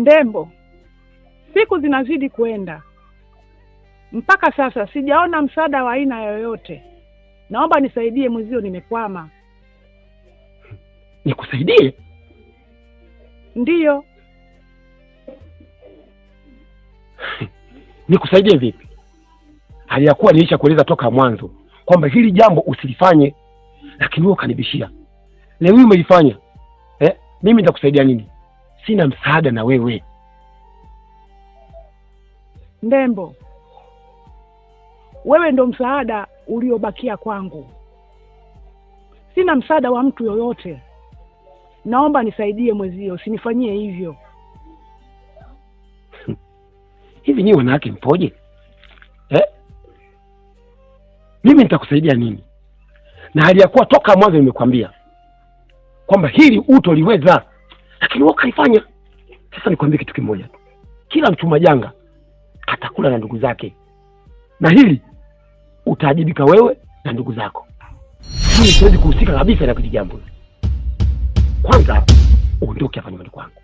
Ndembo, siku zinazidi kwenda. Mpaka sasa sijaona msaada wa aina yoyote. Naomba nisaidie, mwenzio nimekwama. Nikusaidie? Ndiyo. Nikusaidie vipi? Hali ya kuwa nilisha kueleza toka mwanzo kwamba hili jambo usilifanye, lakini wewe ukanibishia. Leo hii umelifanya. Mimi nitakusaidia nini? Sina msaada na wewe. Ndembo, wewe ndo msaada uliobakia kwangu. Sina msaada wa mtu yoyote. Naomba nisaidie mwenzio, usinifanyie hivyo. Hivi nyinyi wanawake mpoje? Mimi nitakusaidia nini? Na hali ya kuwa toka mwanzo nimekwambia kwamba hili utoliweza, lakini wewe kaifanya. Sasa nikwambie kitu kimoja tu. Kila mchuma janga atakula na ndugu zake. Na hili utaajibika wewe na ndugu zako. Mimi siwezi kuhusika kabisa na kile jambo. Kwanza uondoke hapa nyumbani kwangu.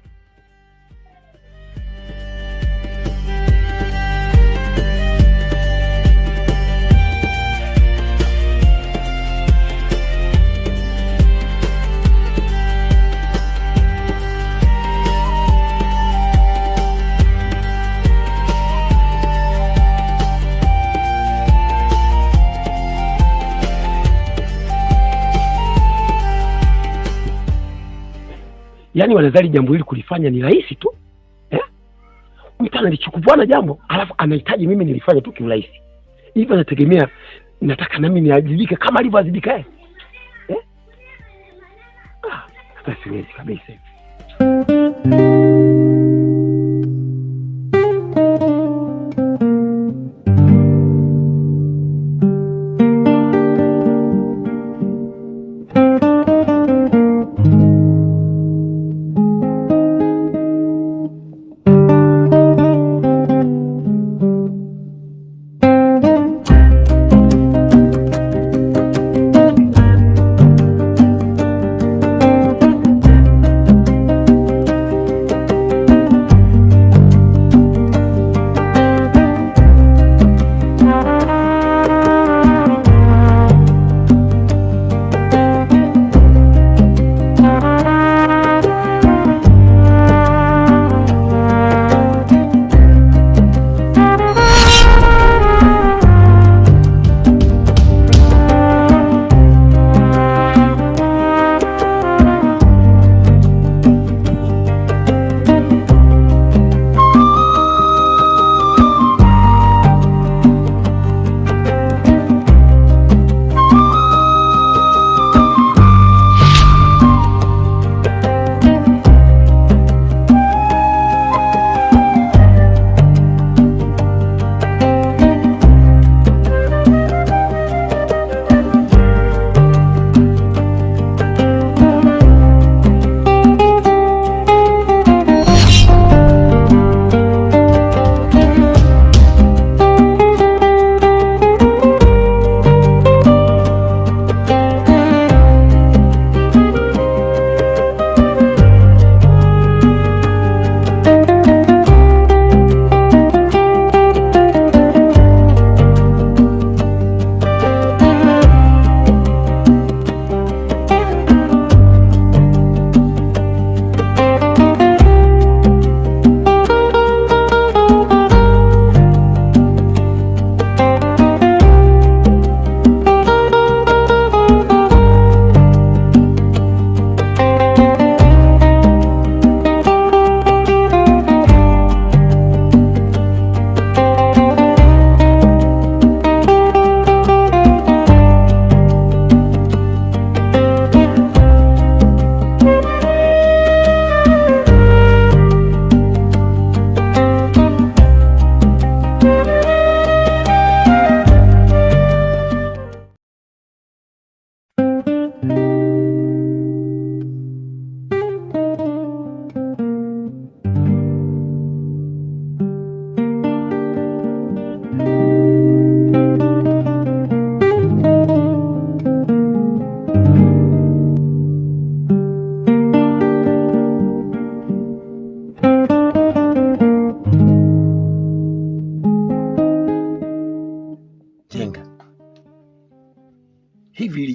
Yaani wanadhani jambo hili kulifanya ni rahisi tu. Mtu analichukua jambo, alafu anahitaji mimi nilifanye tu kiurahisi. Hivi anategemea nataka na mimi niajibike kama alivyoajibika yeye. Hata siwezi kabisa.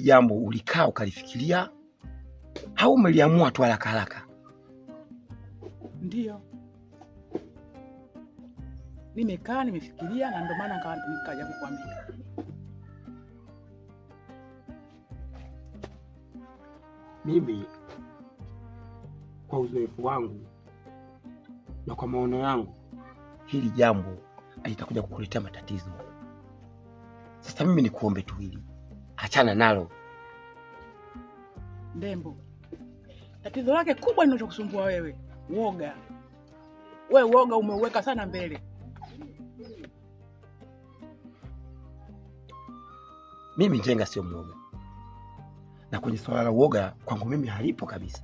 jambo ulikaa ukalifikiria au umeliamua tu haraka haraka? Ndio. Nimekaa nimefikiria na ndio maana nikaja kukwambia. Mimi kwa uzoefu wangu na kwa maono yangu, hili jambo litakuja kukuletea matatizo. Sasa mimi nikuombe tu hili, achana nalo. Ndembo, tatizo lake kubwa linachokusumbua wewe, uoga. Wewe uoga umeuweka sana mbele. Mimi Njenga sio mwoga, na kwenye swala la uoga kwangu mimi halipo kabisa.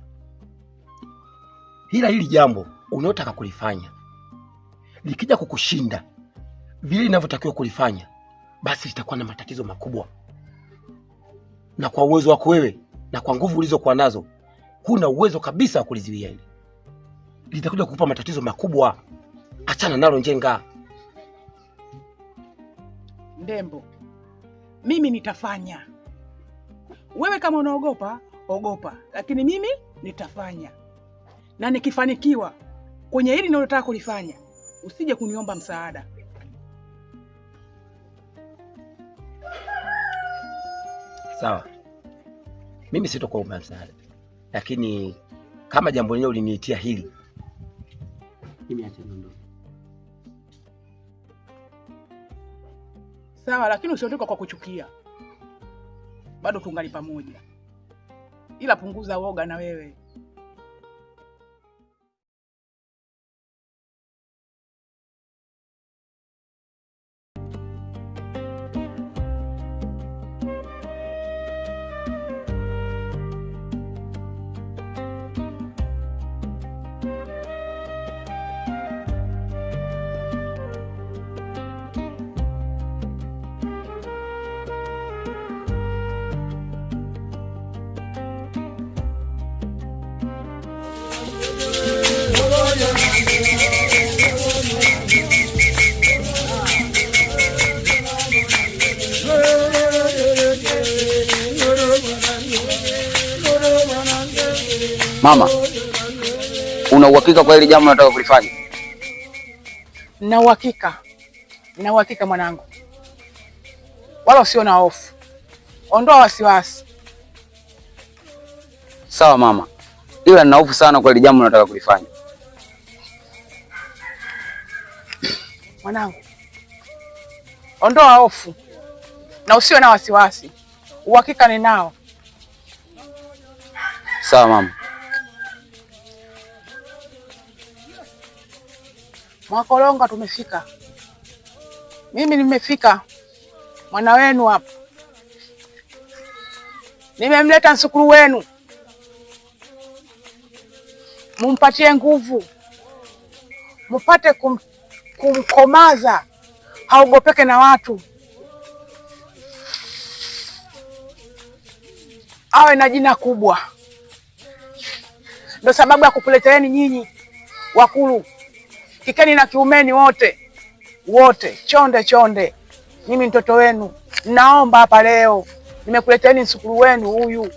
Hili jambo unaotaka kulifanya likija kukushinda vile linavyotakiwa kulifanya, basi litakuwa na matatizo makubwa. Na kwa uwezo wako wewe na kwa nguvu ulizokuwa nazo, huna uwezo kabisa wa kulizuia hili. Litakuja kukupa matatizo makubwa. Achana nalo Njenga. Ndembo, mimi nitafanya. Wewe kama unaogopa, ogopa, lakini mimi nitafanya. Na nikifanikiwa kwenye hili ninalotaka kulifanya, usije kuniomba msaada. Sawa. Mimi sitokuomba msaada. Lakini kama jambo lenyewe uliniitia hili, mimi acha niondoke. Sawa, lakini usiondoke kwa kuchukia. Bado tungali pamoja. Ila punguza woga na wewe. Mama, una uhakika kwa hili jambo nataka kulifanya? Nina uhakika mwanangu. Wala usio na hofu. Ondoa wasiwasi. Sawa mama, ila nina hofu sana kwa hili jambo nataka kulifanya. Mwanangu, ondoa hofu na usio na wasiwasi. Uhakika ninao. Sawa mama. Mwakolonga tumefika. Mimi nimefika. Mwana wenu hapa. Nimemleta msukuru wenu. Mumpatie nguvu. Mupate kumkomaza. Haogopeke na watu. Awe na jina kubwa. Ndio sababu ya kukuleteeni nyinyi wakulu. Kikeni na kiumeni wote chonde. Mimi mtoto wenu naomba hapa leo nimekuleteni msukuru wenu huyu,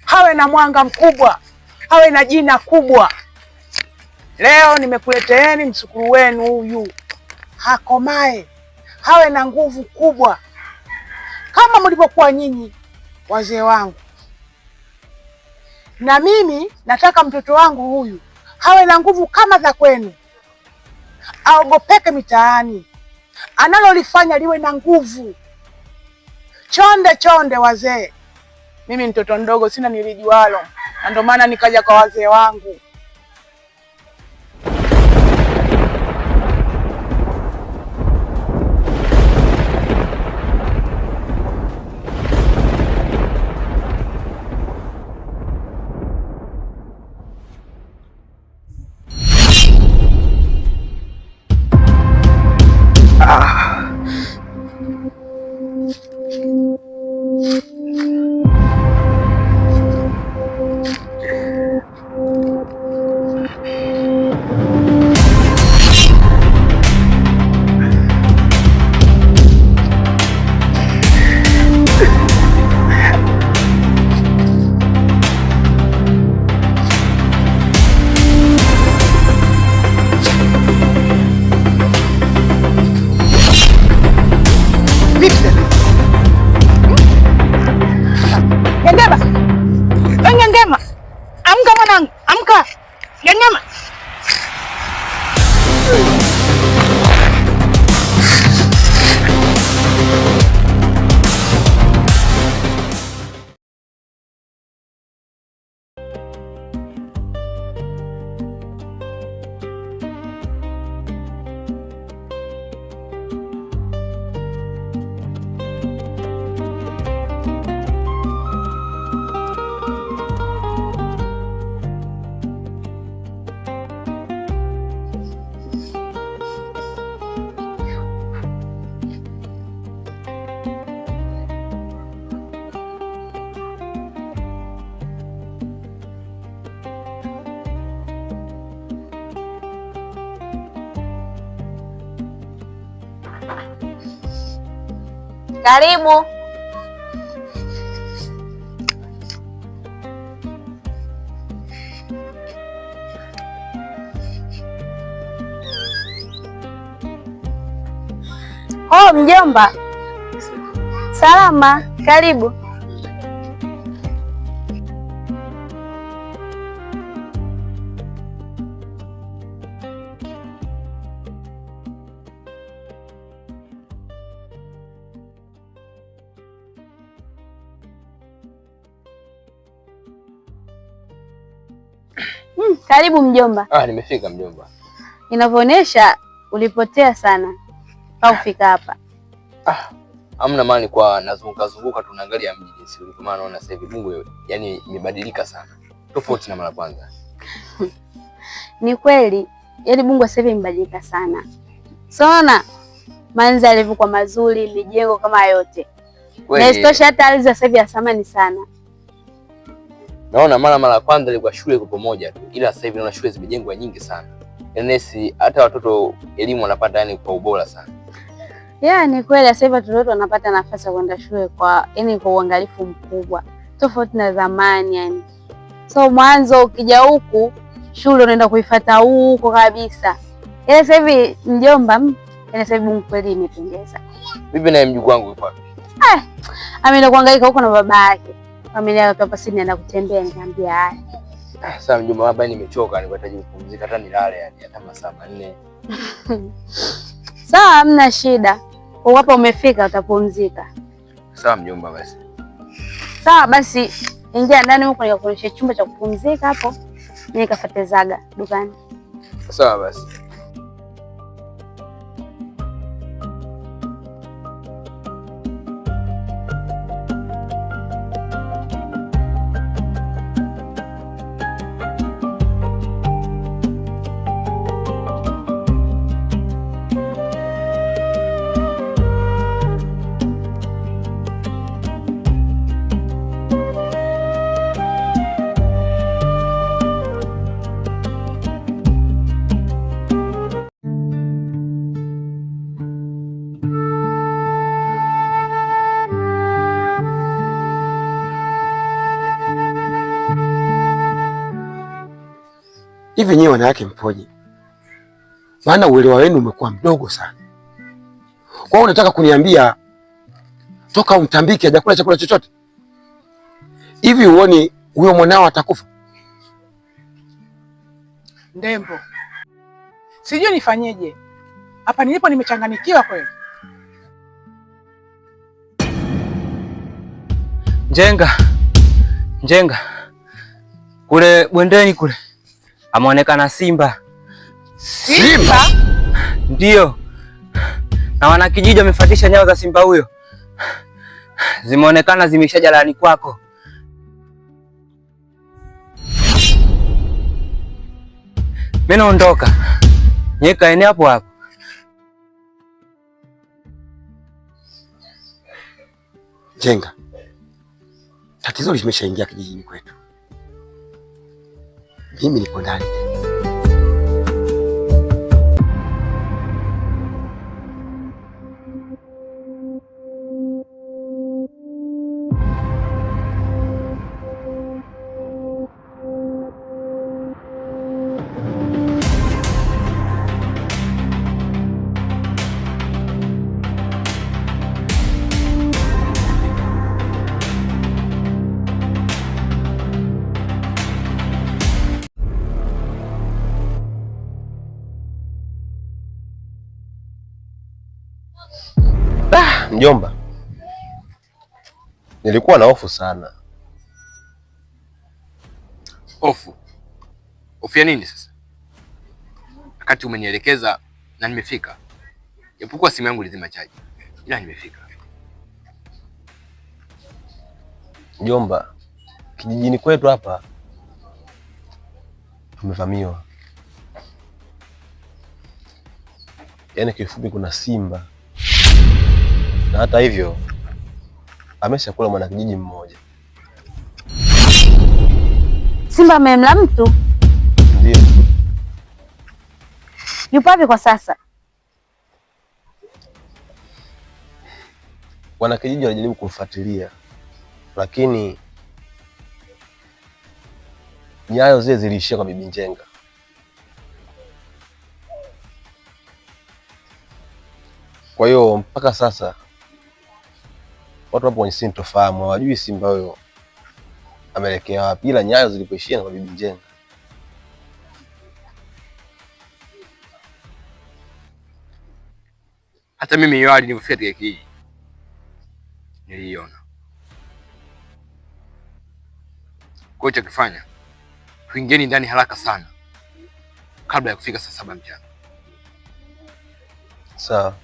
hawe na mwanga mkubwa, hawe na jina kubwa. Leo nimekuleteeni msukuru wenu huyu, hakomae, hawe na nguvu kubwa kama mlivyokuwa nyinyi wazee wangu. Na mimi nataka mtoto wangu huyu hawe na nguvu kama za kwenu. Aogopeke mitaani. Analolifanya liwe na nguvu. Chonde wazee. Mimi mtoto mdogo sina nilijualo. Na ndio maana nikaja kwa wazee wangu. Karibu. Oh, mjomba. Salama, karibu. Karibu mjomba. Nimefika mjomba. Inavyoonyesha ulipotea sana au fika hapa. Hamna mani, kwa nazunguka tunaangalia mji jinsi ulivyo, maana naona sasa hivi Bungu yani imebadilika sana. Tofauti na mara kwanza. Ni kweli, yani Bungu sasa hivi imebadilika sana. Sona mandhari yalivyokuwa mazuri, mijengo kama yote. Na isitoshe hata ardhi sasa hivi ya samani sana. Naona mara kwanza ilikuwa shule iko pamoja tu, ila sasa hivi naona shule zimejengwa nyingi sana. Yaani hata watoto elimu wanapata yani kwa ubora sana. Ni kweli sasa hivi watoto wanapata nafasi ya kwenda shule kwa uangalifu mkubwa. Tofauti na zamani yani. So mwanzo ukija huku shule unaenda kuifuata huko kabisa. Sasa hivi mjomba, sasa hivi Bungu kweli imependeza. Vipi na mjukuu wangu yupo wapi? Ameenda kuhangaika huko na baba yake. Familia yake hapa sisi naenda kutembea, nikamwambia haya. Sasa mjomba, baba nimechoka, nihitaji kupumzika, hata nilale yani hata masaa 4. Sawa, hamna shida. Kwa hapa umefika utapumzika. Sawa mjomba basi. Sawa basi, ingia ndani huko nikakuonyesha chumba cha kupumzika hapo. Nikafuate Zaga dukani. Sawa basi. Hivi nyewe wanawake mpoje? Maana uelewa wenu umekuwa mdogo sana. Kwa hiyo unataka kuniambia toka umtambike hajakula chakula chochote? Hivi uone huyo mwanao atakufa? Ndembo, sijui nifanyeje hapa, nilipo nimechanganikiwa kweli. Njenga kule bondeni kule ameonekana simba. Simba? Ndio, na wanakijiji wamefuatisha nyayo za simba huyo, zimeonekana zimeshaja laani kwako. Mimi naondoka, nyeka ene hapo hapo. Jenga, tatizo limeshaingia kijijini kwetu. Mimi niko ndani. Mjomba, nilikuwa na hofu sana. Hofu? Hofu ya nini sasa? Wakati umenielekeza na nimefika. Japokuwa simu yangu ilizima chaji, ila nimefika. Mjomba, kijijini kwetu hapa tumevamiwa. Yaani kifupi kuna simba. Na hata hivyo ameshakula mwana kijiji mmoja. Simba amemla mtu? Ndio. Yupo wapi kwa sasa? wanakijiji wanajaribu kumfuatilia, lakini nyayo zile ziliishia kwa Bibi Njenga. Kwa hiyo mpaka sasa watu wapo kwenye sintofahamu, hawajui simba huyo ameelekea wapi, ila nyayo zilipoishia kwa Bibi Njenga. Hata mimi hiyo hali nilipofika katika kijiji niliiona. Kwa hiyo kifanya tuingieni ndani haraka sana kabla ya kufika saa 7 mchana. Sawa.